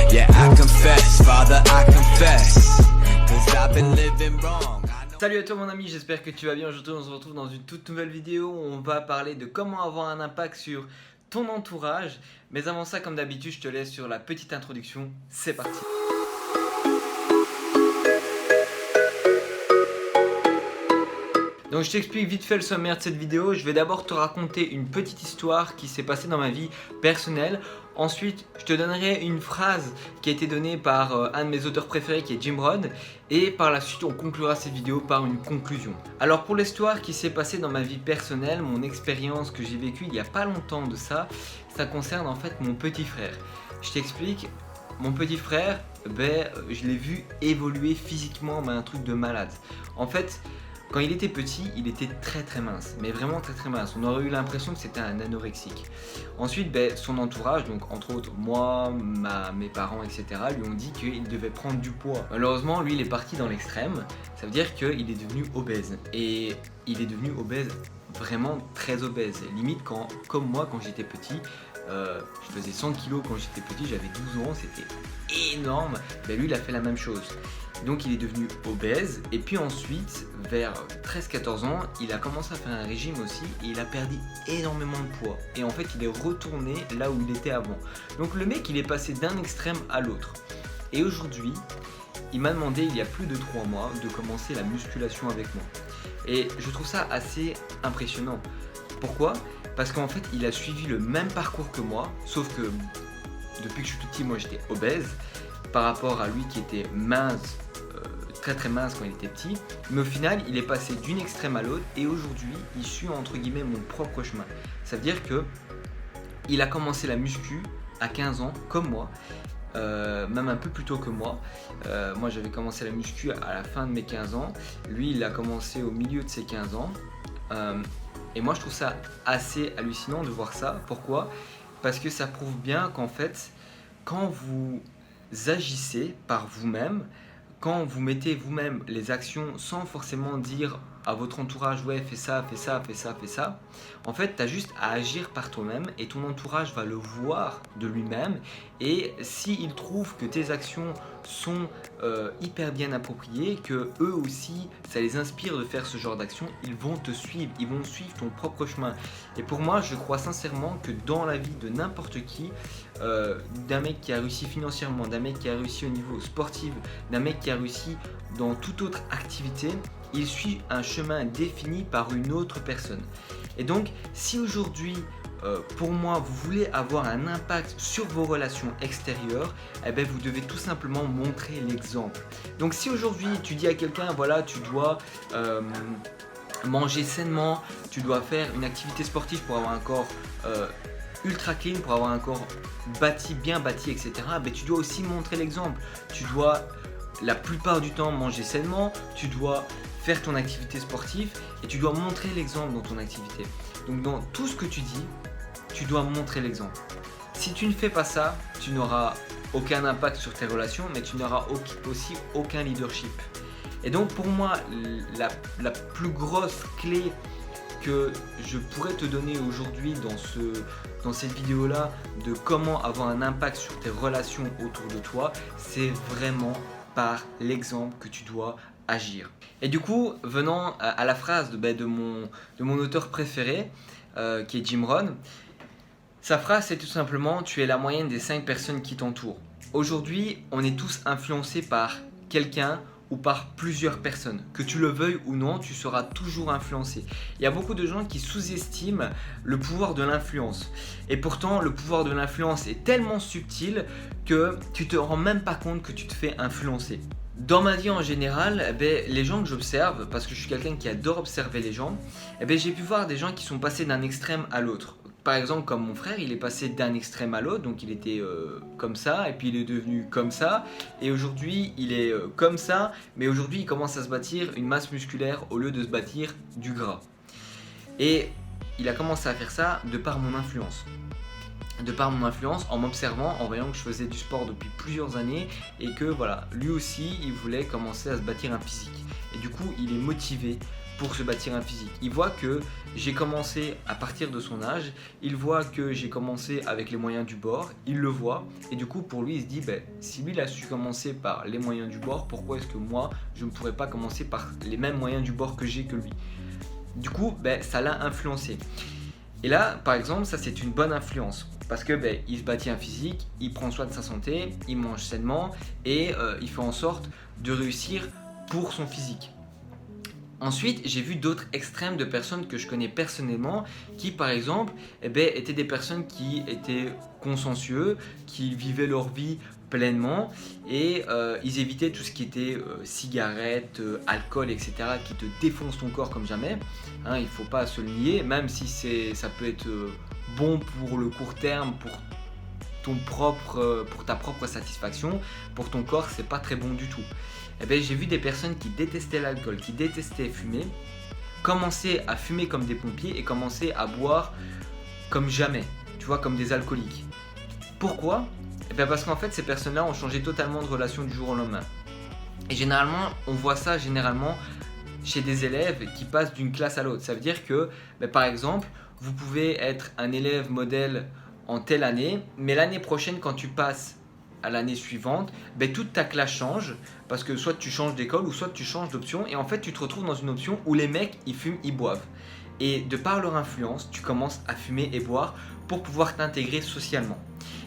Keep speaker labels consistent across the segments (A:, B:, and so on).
A: Yeah, I confess, Father, I confess, 'cause I've been living wrong.
B: Salut à toi mon ami, j'espère que tu vas bien. Aujourd'hui on se retrouve dans une toute nouvelle vidéo où on va parler de comment avoir un impact sur ton entourage. Mais avant ça, comme d'habitude, je te laisse sur la petite introduction. C'est parti. Donc je t'explique vite fait le sommaire de cette vidéo. Je vais d'abord te raconter une petite histoire qui s'est passée dans ma vie personnelle. Ensuite, je te donnerai une phrase qui a été donnée par un de mes auteurs préférés qui est Jim Rohn. Et par la suite, on conclura cette vidéo par une conclusion. Alors pour l'histoire qui s'est passée dans ma vie personnelle, mon expérience que j'ai vécue il n'y a pas longtemps de ça, ça concerne en fait mon petit frère. Je t'explique, mon petit frère, je l'ai vu évoluer physiquement, mais un truc de malade. En fait, quand il était petit, il était très mince, mais vraiment très mince. On aurait eu l'impression que c'était un anorexique. Ensuite, son entourage, donc entre autres moi, mes parents, etc., lui ont dit qu'il devait prendre du poids. Malheureusement, lui, il est parti dans l'extrême. Ça veut dire qu'il est devenu obèse. Et il est devenu obèse, vraiment très obèse. Limite, comme moi, quand j'étais petit, je faisais 100 kg quand j'étais petit, j'avais 12 ans, c'était énorme. Lui, il a fait la même chose. Donc il est devenu obèse et puis ensuite vers 13-14 ans il a commencé à faire un régime aussi et il a perdu énormément de poids et en fait il est retourné là où il était avant. Donc le mec il est passé d'un extrême à l'autre et aujourd'hui il m'a demandé il y a plus de 3 mois de commencer la musculation avec moi et je trouve ça assez impressionnant. Pourquoi ? Parce qu'en fait il a suivi le même parcours que moi sauf que depuis que je suis tout petit moi j'étais obèse par rapport à lui qui était mince, très mince quand il était petit, mais au final il est passé d'une extrême à l'autre et aujourd'hui il suit entre guillemets mon propre chemin. Ça veut dire que il a commencé la muscu à 15 ans comme moi, même un peu plus tôt que moi. Moi j'avais commencé la muscu à la fin de mes 15 ans, lui il a commencé au milieu de ses 15 ans et moi je trouve ça assez hallucinant de voir ça. Pourquoi ? Parce que ça prouve bien qu'en fait quand vous agissez par vous-même, quand vous mettez vous-même les actions sans forcément dire à votre entourage ouais fais ça, en fait tu as juste à agir par toi-même et ton entourage va le voir de lui-même et s'il trouve que tes actions sont hyper bien appropriées, que eux aussi ça les inspire de faire ce genre d'action, ils vont te suivre, ils vont suivre ton propre chemin. Et pour moi je crois sincèrement que dans la vie de n'importe qui, d'un mec qui a réussi financièrement, d'un mec qui a réussi au niveau sportif, d'un mec qui a réussi dans toute autre activité, il suit un chemin défini par une autre personne. Et donc si aujourd'hui pour moi vous voulez avoir un impact sur vos relations extérieures, vous devez tout simplement montrer l'exemple. Donc si aujourd'hui tu dis à quelqu'un voilà tu dois manger sainement, tu dois faire une activité sportive pour avoir un corps ultra clean, pour avoir un corps bien bâti, etc., tu dois aussi montrer l'exemple. Tu dois la plupart du temps manger sainement, tu dois faire ton activité sportive et tu dois montrer l'exemple dans ton activité. Donc dans tout ce que tu dis, tu dois montrer l'exemple. Si tu ne fais pas ça, tu n'auras aucun impact sur tes relations, mais tu n'auras aussi aucun leadership. Et donc pour moi, la plus grosse clé que je pourrais te donner aujourd'hui dans cette vidéo là de comment avoir un impact sur tes relations autour de toi, c'est vraiment par l'exemple que tu dois agir. Et du coup, venant à la phrase de mon auteur préféré qui est Jim Rohn, sa phrase c'est tout simplement tu es la moyenne des 5 personnes qui t'entourent. Aujourd'hui, on est tous influencés par quelqu'un ou par plusieurs personnes. Que tu le veuilles ou non, tu seras toujours influencé. Il y a beaucoup de gens qui sous-estiment le pouvoir de l'influence. Et pourtant, le pouvoir de l'influence est tellement subtil que tu te rends même pas compte que tu te fais influencer. Dans ma vie en général, les gens que j'observe, parce que je suis quelqu'un qui adore observer les gens, j'ai pu voir des gens qui sont passés d'un extrême à l'autre. Par exemple, comme mon frère, il est passé d'un extrême à l'autre, donc il était comme ça, et puis il est devenu comme ça, et aujourd'hui il est comme ça, mais aujourd'hui il commence à se bâtir une masse musculaire au lieu de se bâtir du gras. Et il a commencé à faire ça de par mon influence. En m'observant, en voyant que je faisais du sport depuis plusieurs années et que voilà, lui aussi il voulait commencer à se bâtir un physique. Et du coup il est motivé pour se bâtir un physique. Il voit que j'ai commencé à partir de son âge, il voit que j'ai commencé avec les moyens du bord, il le voit et du coup pour lui il se dit si lui il a su commencer par les moyens du bord, pourquoi est-ce que moi je ne pourrais pas commencer par les mêmes moyens du bord que j'ai que lui. Du coup ça l'a influencé. Et là par exemple ça c'est une bonne influence parce que il se bâtit un physique, il prend soin de sa santé, il mange sainement et il fait en sorte de réussir pour son physique. Ensuite, j'ai vu d'autres extrêmes de personnes que je connais personnellement qui, par exemple, étaient des personnes qui étaient consciencieux, qui vivaient leur vie pleinement et ils évitaient tout ce qui était cigarettes, alcool, etc. qui te défonce ton corps comme jamais. Il ne faut pas se le nier, même si ça peut être bon pour le court terme, pour ta propre satisfaction, pour ton corps, c'est pas très bon du tout. J'ai vu des personnes qui détestaient l'alcool, qui détestaient fumer, commencer à fumer comme des pompiers et commencer à boire comme jamais, tu vois, comme des alcooliques. Pourquoi ? Parce qu'en fait, ces personnes-là ont changé totalement de relation du jour au lendemain. Et généralement, on voit ça chez des élèves qui passent d'une classe à l'autre. Ça veut dire que, par exemple, vous pouvez être un élève modèle en telle année, mais l'année prochaine, quand tu passes à l'année suivante, toute ta classe change parce que soit tu changes d'école ou soit tu changes d'option et en fait tu te retrouves dans une option où les mecs ils fument, ils boivent et de par leur influence tu commences à fumer et boire pour pouvoir t'intégrer socialement.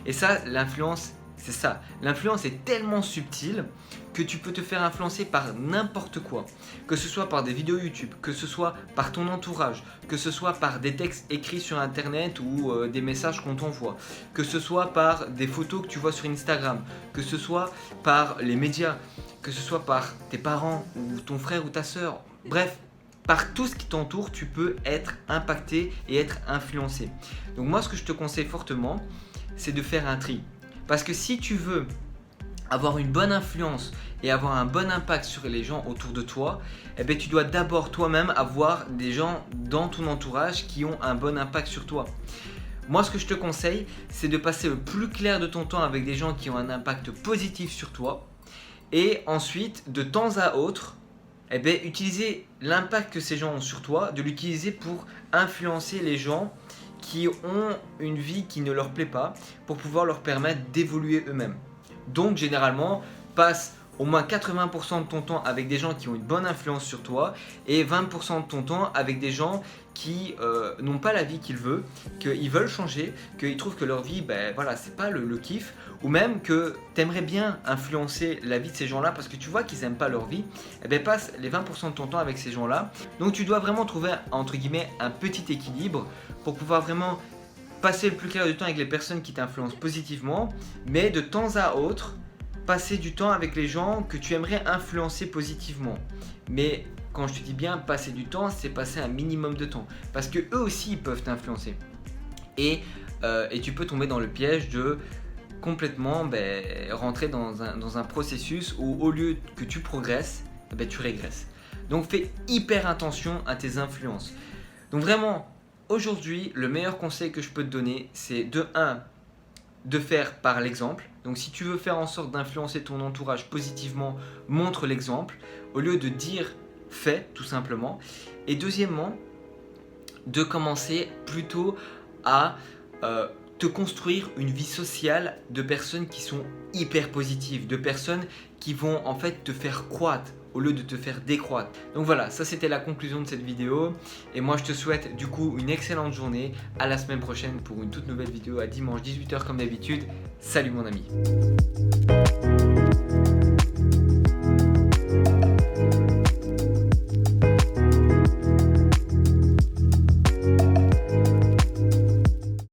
B: Et ça, l'influence, c'est ça. L'influence est tellement subtile que tu peux te faire influencer par n'importe quoi, que ce soit par des vidéos YouTube, que ce soit par ton entourage, que ce soit par des textes écrits sur internet ou des messages qu'on t'envoie, que ce soit par des photos que tu vois sur Instagram, que ce soit par les médias, que ce soit par tes parents ou ton frère ou ta soeur, bref, par tout ce qui t'entoure, tu peux être impacté et être influencé. Donc moi, ce que je te conseille fortement, c'est de faire un tri. Parce que si tu veux avoir une bonne influence et avoir un bon impact sur les gens autour de toi, tu dois d'abord toi-même avoir des gens dans ton entourage qui ont un bon impact sur toi. Moi, ce que je te conseille, c'est de passer le plus clair de ton temps avec des gens qui ont un impact positif sur toi et ensuite, de temps à autre, utiliser l'impact que ces gens ont sur toi, de l'utiliser pour influencer les gens qui ont une vie qui ne leur plaît pas pour pouvoir leur permettre d'évoluer eux-mêmes. Donc généralement, passe au moins 80% de ton temps avec des gens qui ont une bonne influence sur toi et 20% de ton temps avec des gens qui n'ont pas la vie qu'ils veulent, qu'ils veulent changer, qu'ils trouvent que leur vie, c'est pas le kiff, ou même que tu aimerais bien influencer la vie de ces gens-là parce que tu vois qu'ils n'aiment pas leur vie, passe les 20% de ton temps avec ces gens-là. Donc tu dois vraiment trouver, entre guillemets, un petit équilibre pour pouvoir vraiment passer le plus clair du temps avec les personnes qui t'influencent positivement, mais de temps à autre, passer du temps avec les gens que tu aimerais influencer positivement. Mais quand je te dis bien passer du temps, c'est passer un minimum de temps. Parce que eux aussi, ils peuvent t'influencer. Et tu peux tomber dans le piège de complètement rentrer dans un processus où au lieu que tu progresses, tu régresses. Donc fais hyper attention à tes influences. Donc vraiment, aujourd'hui, le meilleur conseil que je peux te donner, c'est de faire par l'exemple. Donc si tu veux faire en sorte d'influencer ton entourage positivement, montre l'exemple. Au lieu de dire, fais tout simplement. Et deuxièmement, de commencer plutôt à te construire une vie sociale de personnes qui sont hyper positives, de personnes qui vont en fait te faire croître au lieu de te faire décroître. Donc voilà, ça c'était la conclusion de cette vidéo et moi je te souhaite du coup une excellente journée. À la semaine prochaine pour une toute nouvelle vidéo à dimanche 18h comme d'habitude. Salut mon ami.